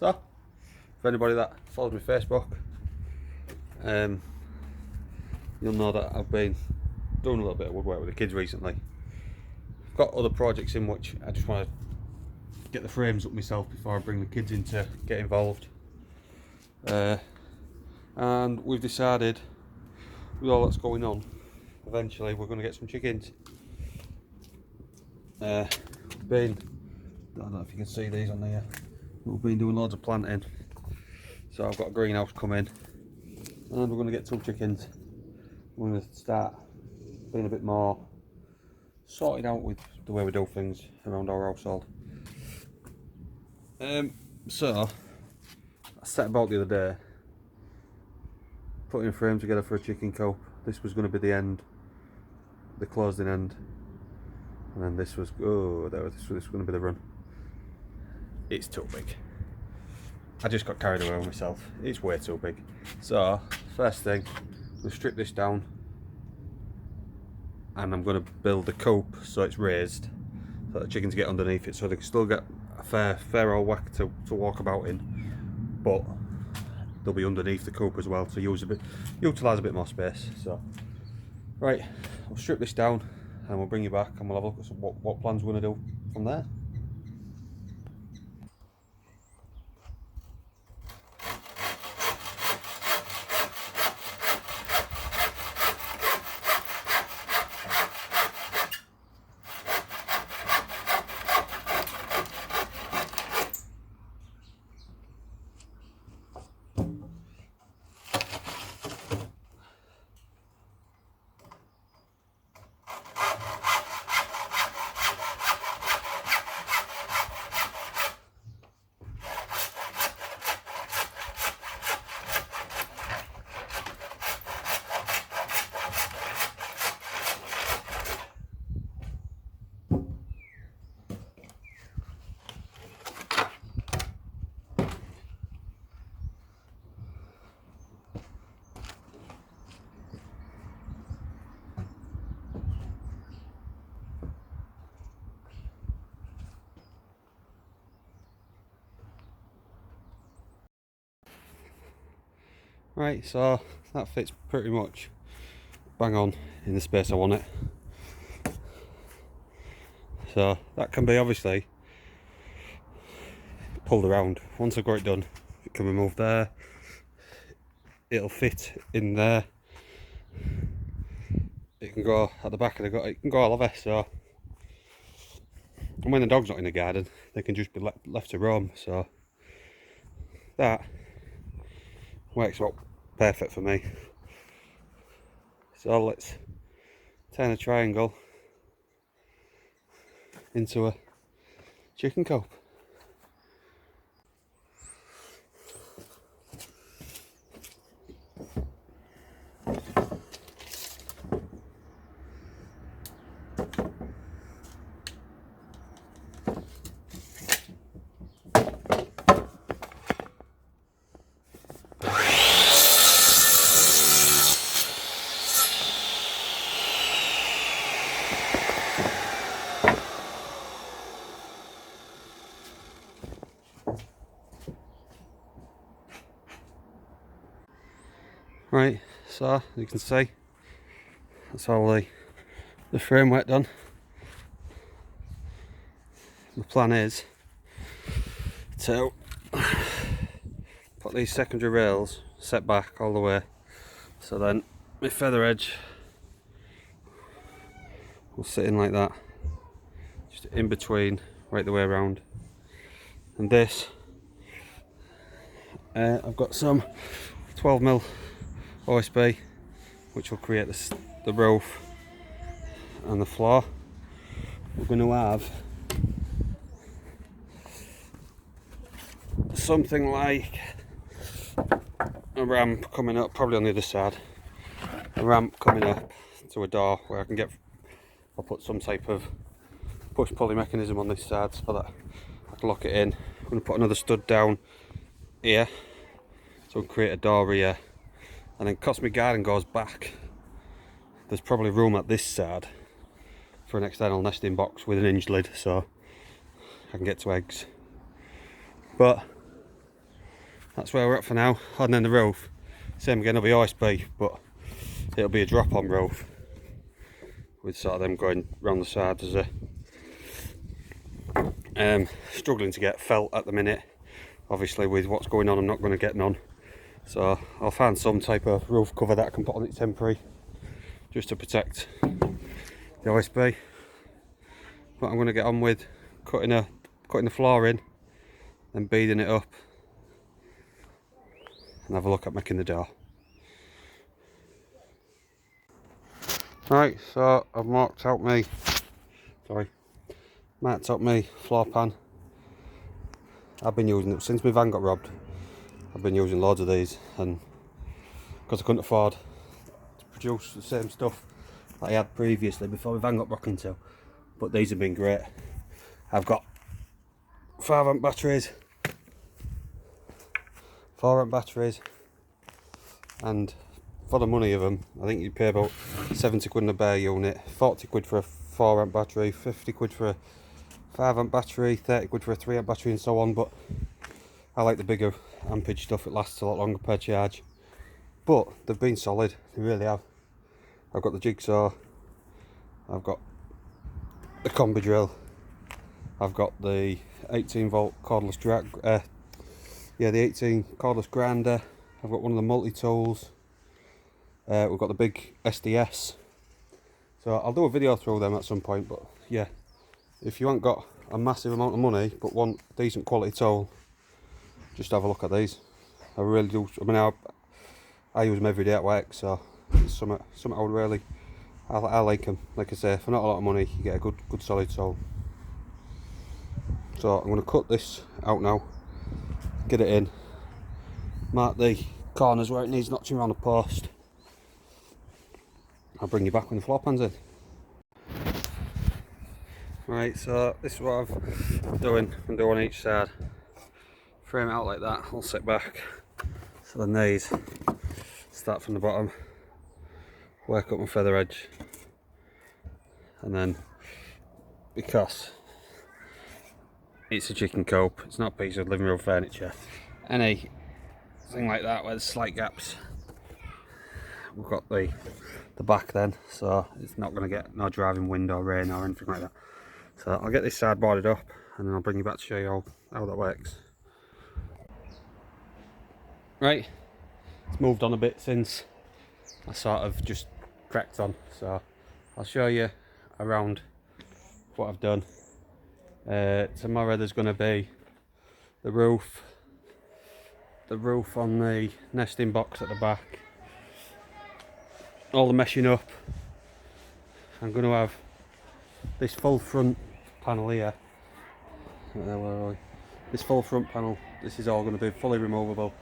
So, for anybody that follows my Facebook, you'll know that I've been doing a little bit of woodwork with the kids recently. I've got other projects in which I just want to get the frames up myself before I bring the kids in to get involved. And we've decided, with all that's going on, eventually we're going to get some chickens. I don't know if you can see these on here. We've been doing loads of planting, so I've got a greenhouse coming, and we're going to get some chickens. We're going to start being a bit more sorted out with the way we do things around our household. So I set about the other day putting a frame together for a chicken coop. This was going to be the end, the closing end, and then this was this was going to be the run. It's too big. I just got carried away with myself. It's way too big. So first thing, we'll strip this down, and I'm going to build a coop so it's raised, so the chickens get underneath it, so they can still get a fair old whack to walk about in, but they'll be underneath the coop as well to utilise a bit more space. So right, we'll strip this down and we'll bring you back and we'll have a look at what plans we're going to do from there. Right, so that fits pretty much bang on in the space I want it. So that can be obviously pulled around. Once I've got it done, it can be moved there. It'll fit in there. It can go at the back of it can go all over. So, and when the dog's not in the garden, they can just be left to roam. So that works out perfect for me. So let's turn a triangle into a chicken coop. Right, so you can see that's all the framework done. The plan is to put these secondary rails set back all the way, so then my feather edge will sit in like that, just in between, right the way around. And this, I've got some 12mm OSB, which will create the roof and the floor. We're going to have something like a ramp coming up, probably on the other side, a ramp coming up to a door where I'll put some type of push pulley mechanism on this side so that I can lock it in. I'm going to put another stud down here so create a door here, and then because my garden goes back, there's probably room at this side for an external nesting box with an hinged lid so I can get to eggs. But that's where we're at for now. And then the roof, same again, it'll be OSB, but it'll be a drop-on roof with sort of them going round the sides as a struggling to get felt at the minute. Obviously with what's going on, I'm not going to get none, so I'll find some type of roof cover that I can put on it temporary just to protect the OSB. But I'm going to get on with cutting the floor in, then beading it up, and have a look at making the door. Right, so I've marked out my floor pan. I've been using it since my van got robbed. I've been using loads of these, and because I couldn't afford to produce the same stuff that I had previously before my van got broken into, but these have been great. I've got 5 amp batteries, 4 amp batteries, and for the money of them, I think you pay about 70 quid in a bare unit, 40 quid for a 4 amp battery, 50 quid for a 5 amp battery, 30 quid for a 3 amp battery, and so on. But I like the bigger ampage stuff, it lasts a lot longer per charge. But they've been solid, they really have. I've got the jigsaw, I've got the combi drill, I've got the 18 volt cordless the 18 cordless grinder, I've got one of the multi-tools, we've got the big SDS. So I'll do a video through them at some point, but yeah, if you haven't got a massive amount of money but want decent quality tool, just have a look at these. I really do. I mean, I use them every day at work, so it's something I would really, I like them. Like I say, for not a lot of money, you get a good solid tool. So I'm going to cut this out now, get it in, mark the corners where it needs notching around the post. I'll bring you back when the floor pan's in. Right, so this is what I'm doing on each side. Frame it out like that, I'll sit back. So then these, start from the bottom, work up my feather edge, and then, because it's a chicken coop, it's not a piece of living room furniture, anything like that where there's slight gaps, we've got the back then, so it's not going to get no driving wind or rain or anything like that. So I'll get this side boarded up, and then I'll bring you back to show you how that works. Right, it's moved on a bit since I sort of just cracked on, so I'll show you around what I've done. Tomorrow there's going to be the roof on the nesting box at the back, all the meshing up. I'm going to have this full front panel here, this full front panel, this is all going to be fully removable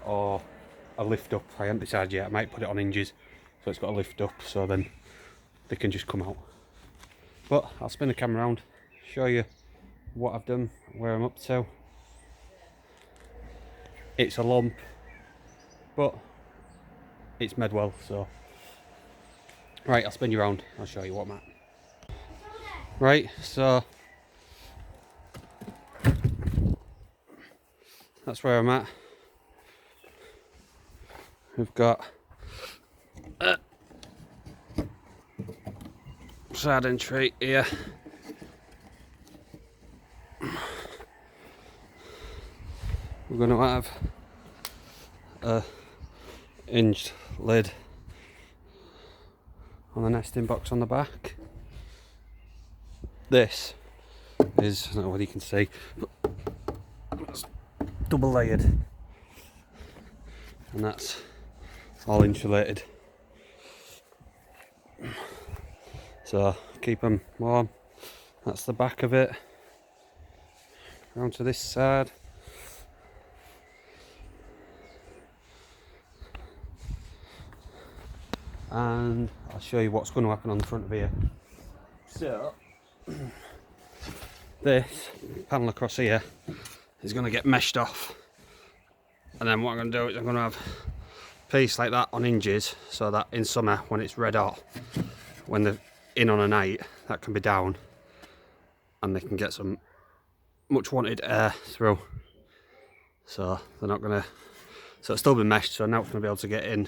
or a lift up. I haven't decided yet, I might put it on hinges so it's got a lift up so then they can just come out. But I'll spin the camera around, show you what I've done, where I'm up to. It's a lump, but it's made well, so. Right, I'll spin you around, I'll show you what I'm at. Right, so that's where I'm at. We've got side entry here. We're going to have a hinged lid on the nesting box on the back. This is, I don't know whether you can see, but it's double layered, and that's all insulated, so keep them warm. That's the back of it. Round to this side. And I'll show you what's going to happen on the front of here. So this panel across here is going to get meshed off, and then what I'm going to do is I'm going to have a piece like that on hinges, so that in summer when it's red hot, when they're in on a night, that can be down and they can get some much wanted air through. so they're not gonna. So it's still been meshed, so now it's gonna be able to get in,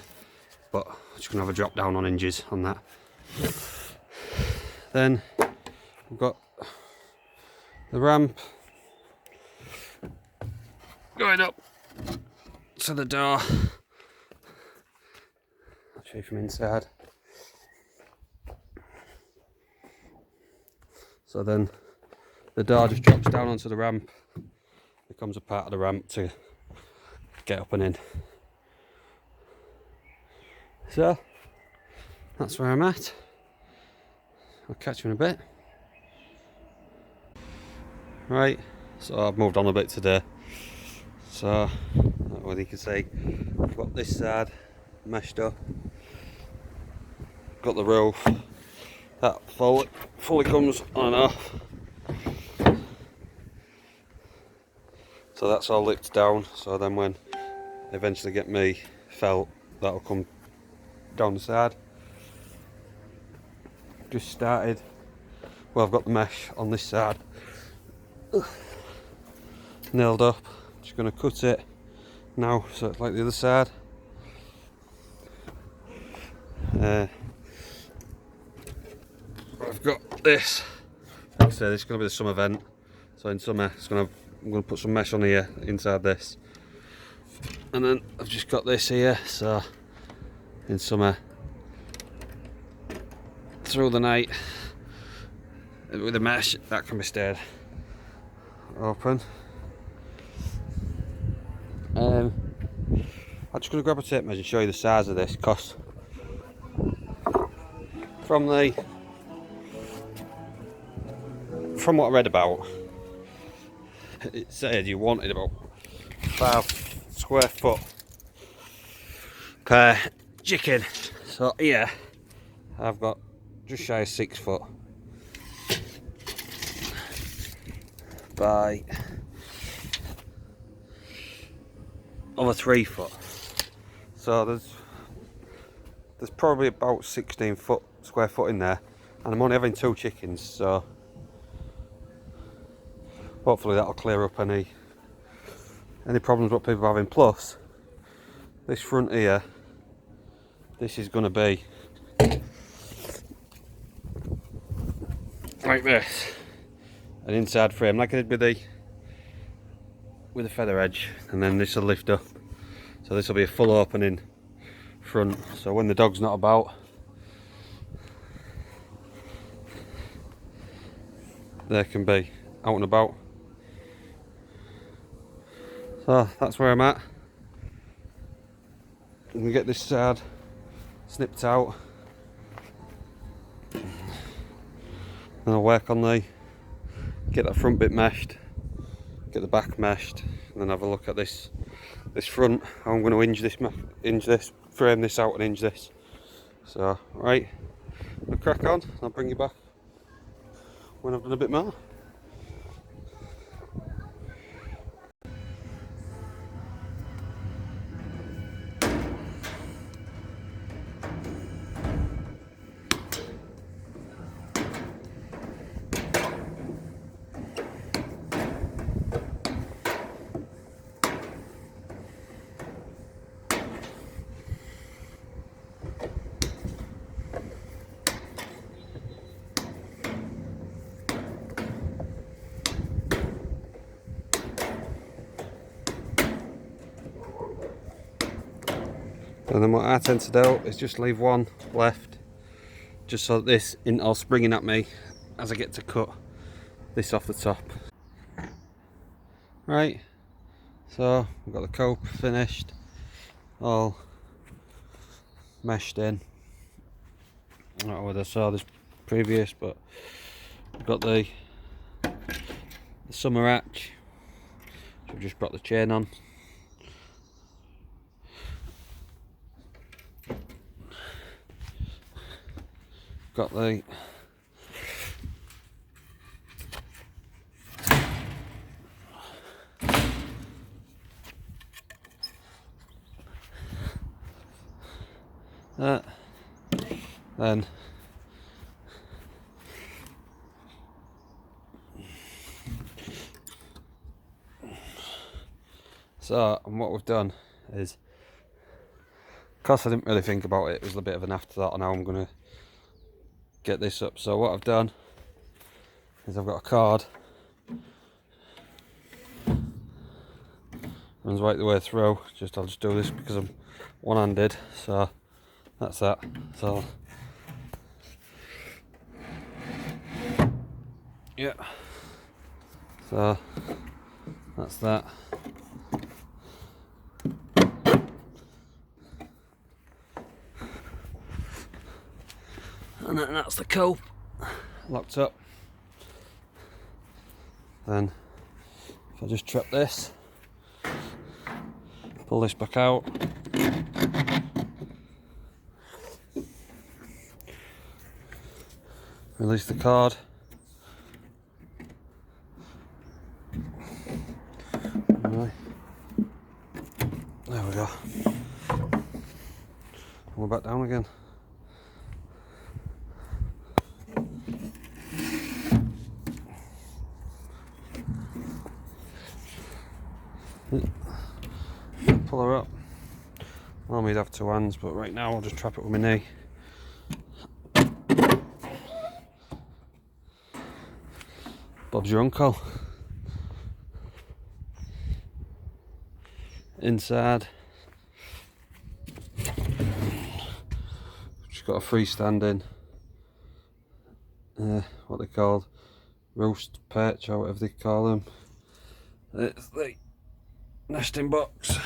but I'm just gonna have a drop down on hinges on that. Then we've got the ramp going up to the door. I'll show you from inside. So then the door just drops down onto the ramp, becomes a part of the ramp to get up and in. So that's where I'm at. I'll catch you in a bit. Right, so I've moved on a bit today. So, what you can see, I've got this side meshed up, got the roof, that fully comes on and off. So that's all lipped down, so then when I eventually get me felt, that'll come down the side. Just started, well, I've got the mesh on this side nailed up. Just going to cut it now so it's like the other side. I've got this, like I said, this is going to be the summer vent, so in summer I'm going to put some mesh on here inside this, and then I've just got this here, so in summer through the night with the mesh that can be stayed open. I'm just going to grab a tape measure and show you the size of this, because from what I read about, it said you wanted about 5 square foot per chicken. So here I've got just shy of 6 foot by over 3 foot. So there's probably about 16 square foot in there, and I'm only having 2 chickens, so hopefully that'll clear up any problems what people are having. Plus this front here, this is going to be like this, an inside frame like I did with the feather edge, and then this will lift up, so this will be a full opening front, so when the dog's not about, they can be out and about. So that's where I'm at. I'm gonna get this side snipped out, then I'll work on get that front bit meshed, get the back meshed, and then have a look at this front, how I'm going to hinge this, frame this out and hinge this. So right, I'll crack on, I'll bring you back when I've done a bit more. And then what I tend to do is just leave one left, just so that this isn't all springing at me as I get to cut this off the top. Right, so we've got the cope finished, all meshed in. I don't know whether I saw this previous, but we've got the summer hatch, so we've just brought the chain on. Got the that, then So, and what we've done is, because I didn't really think about it, it was a bit of an afterthought on how I'm going to get this up. So what I've done is I've got a card, runs right the way through. I'll just do this because I'm one-handed, so that's that. So yeah, so that's that. And then that's the Coop locked up. Then if I just trap this, pull this back out, release the card, right. There we go, and we're back down again. Pull her up. Normally I'd have two hands, but right now I'll just trap it with my knee. Bob's your uncle. Inside, she's got a freestanding, what they called, roost perch or whatever they call them. It's the nesting box.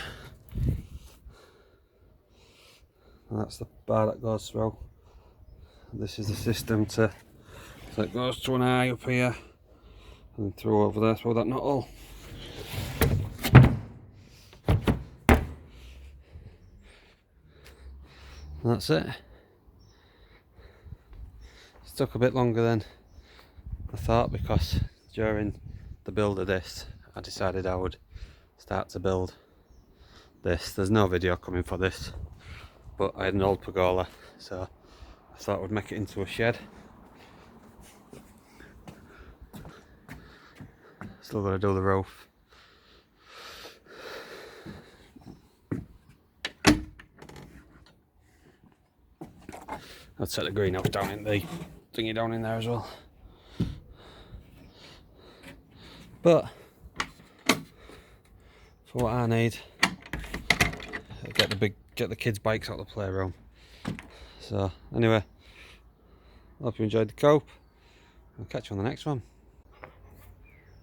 And that's the bar that goes through. This is the system so it goes to an eye up here and through over there through that nut hole. And that's it. It took a bit longer than I thought because during the build of this I decided I would start to build this. There's no video coming for this, but I had an old pergola, so I thought I would make it into a shed. Still got to do the roof. I'd set the greenhouse down in the thingy down in there as well. But for what I need, get the kids' bikes out of the playroom. So anyway, hope you enjoyed the Coop. I'll catch you on the next one.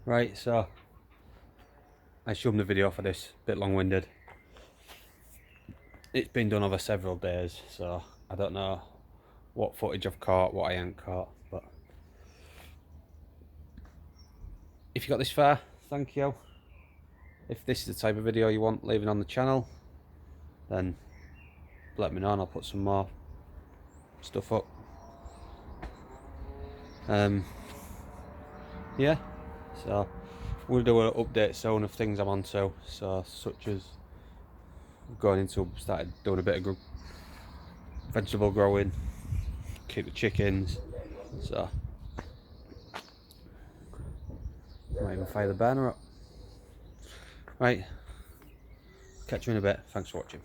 Right, so I assume the video for this a bit long-winded. It's been done over several days, so I don't know what footage I've caught, what I ain't caught, but if you got this far, thank you. If this is the type of video you want leaving on the channel, then let me know and I'll put some more stuff up. Yeah, so we'll do an update soon of things I'm onto, so such as started doing a bit of vegetable growing, keep the chickens, so might even fire the burner up. Right, catch you in a bit. Thanks for watching.